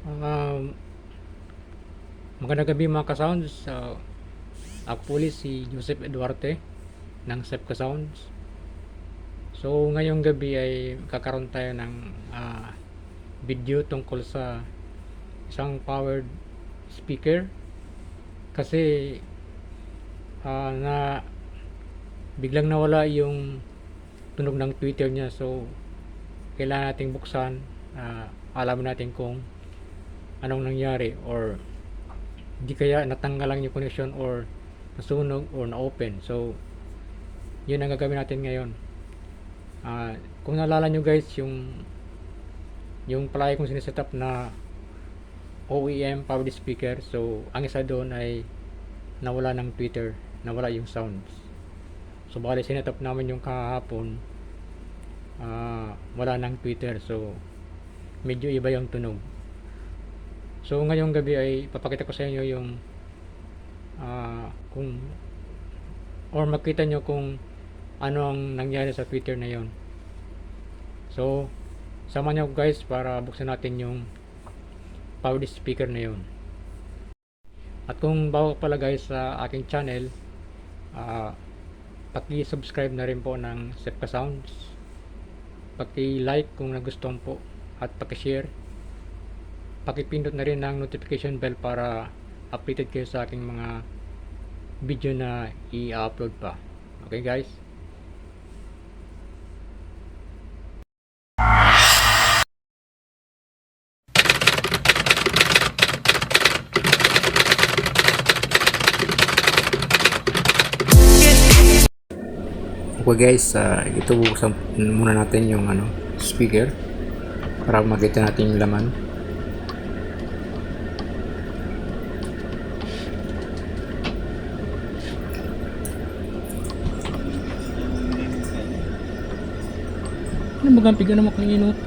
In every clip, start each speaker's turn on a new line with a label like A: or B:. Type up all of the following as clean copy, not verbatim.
A: Um, Magandang gabi mga ka-sounds. Ako puli si Joseph Eduarte ng Sepka Sounds. So ngayong gabi ay kakaroon tayo ng video tungkol sa isang powered speaker. Kasi na biglang nawala yung tunog ng Twitter niya. So kailangan nating buksan. Alaman natin kung anong nangyari, or hindi kaya natanggal lang yung connection, or nasunog, or na-open. So yun ang gagawin natin ngayon. Kung naalala nyo guys, yung palagi kong siniset na OEM powered speaker, so ang isa doon ay nawala ng Twitter, nawala yung sounds. So bali sinet up namin yung kahapon, wala ng Twitter, so medyo iba yung tunog. So ngayong gabi ay papakita ko sa inyo yung kung, or makita nyo kung ano ang nangyari sa Twitter na yon. So sama nyo guys para buksan natin yung powered speaker na yon. At kung bago pala guys sa aking channel, paki-subscribe na rin po ng Sepka Sounds, paki-like kung nagustuhan po, at paki-share, pakipindot na rin ng notification bell para updated kayo sa aking mga video na i-upload pa. Okay guys? Okay guys, ito buksan muna natin yung speaker para makita natin yung laman. Ano bagang piga naman kang inot?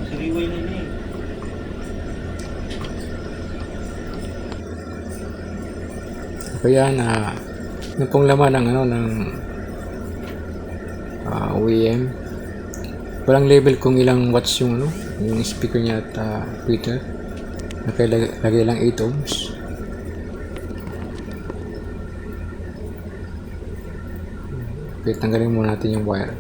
B: Sariway na niya.
A: Kaya yung pong laman ng OEM, walang label kung ilang watts yung yung speaker niya at Twitter. Nakalagay lang 8 ohms. Okay, tanggalin muna natin yung wire.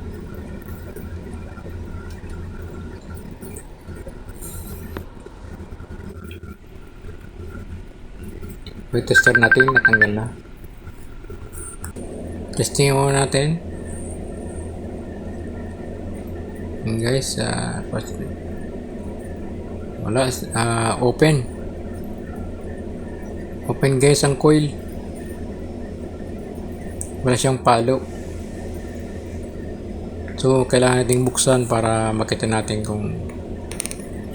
A: Okay, tester natin, natanggal na. Testing muna natin. Yun guys, wala, open guys ang coil, wala siyang palo. So kailangan nating buksan para makita natin kung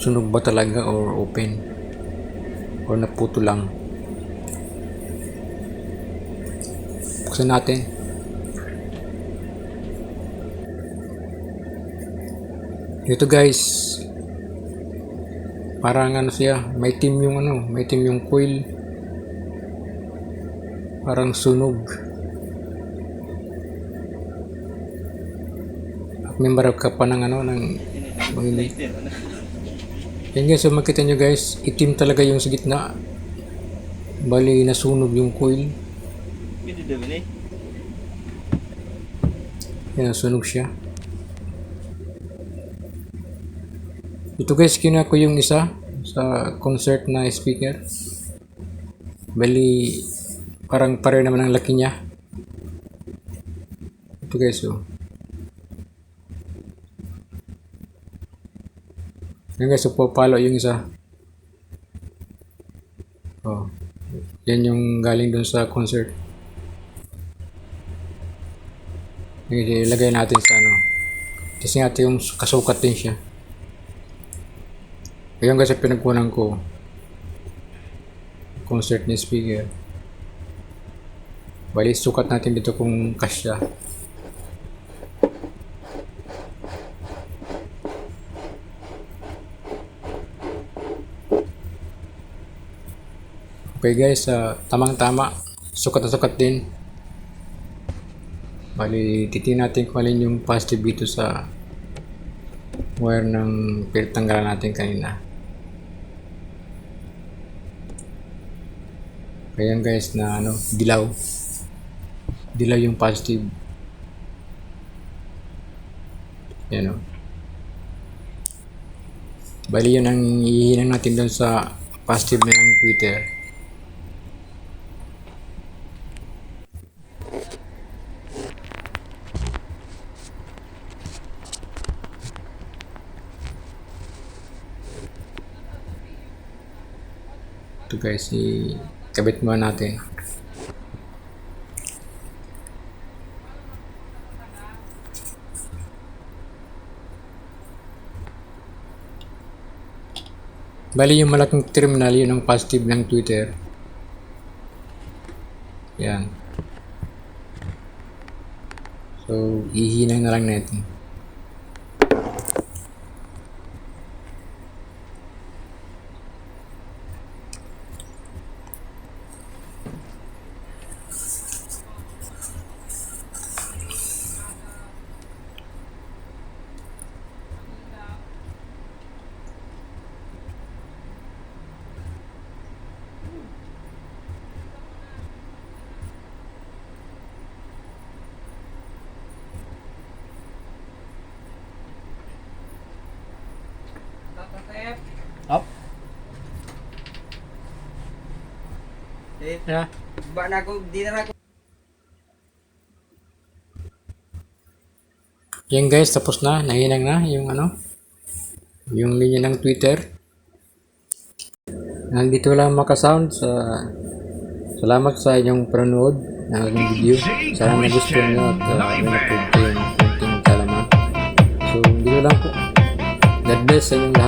A: sunog ba talaga or open or naputo lang. Buksan natin. Ito guys, parang siya, may team yung coil, parang sunog. At may marag ka pa ng manginig. Yan guys, so makita nyo guys, itim talaga yung sa gitna, bali nasunog yung coil. Yan, nasunog siya. Ito guys, kinuha ko yung isa sa concert na speaker. Bali, parang pare naman ang laki niya. Ito guys, oh. Yan guys, so palo yung isa. Oh. Yan yung galing dun sa concert. Ilagay natin sa kasi natin yung kasukat din siya. Ayan guys, pinagkunan ko concert ni speaker. Bali, sukat natin dito kung kasya. Okay guys, tamang tama, sukat na sukat din. Bali, titingnan natin kung alin yung positive dito sa wire ng pinatanggalan natin kanina. Kaya guys na ano, dilaw. Dilaw yung positive. Yan o. Bali yun ang ihinang natin doon sa positive ng Twitter. Ito guys, ikabit muna natin. Bali yung malaking terminal, yun ang positive ng Twitter. Yan. So, ihinang na lang natin. Up. Yeah.
B: Ba na ko di na ako.
A: Yan guys, tapos na. Nahinang na yung ano, yung linya ng Twitter. Nandito lang makasound. Salamat sa inyong panonood ng aking video. Sana nagustuhan nyo at may napagod kayong konting kalaman. So, dito lang po. God bless sa inyong lahat.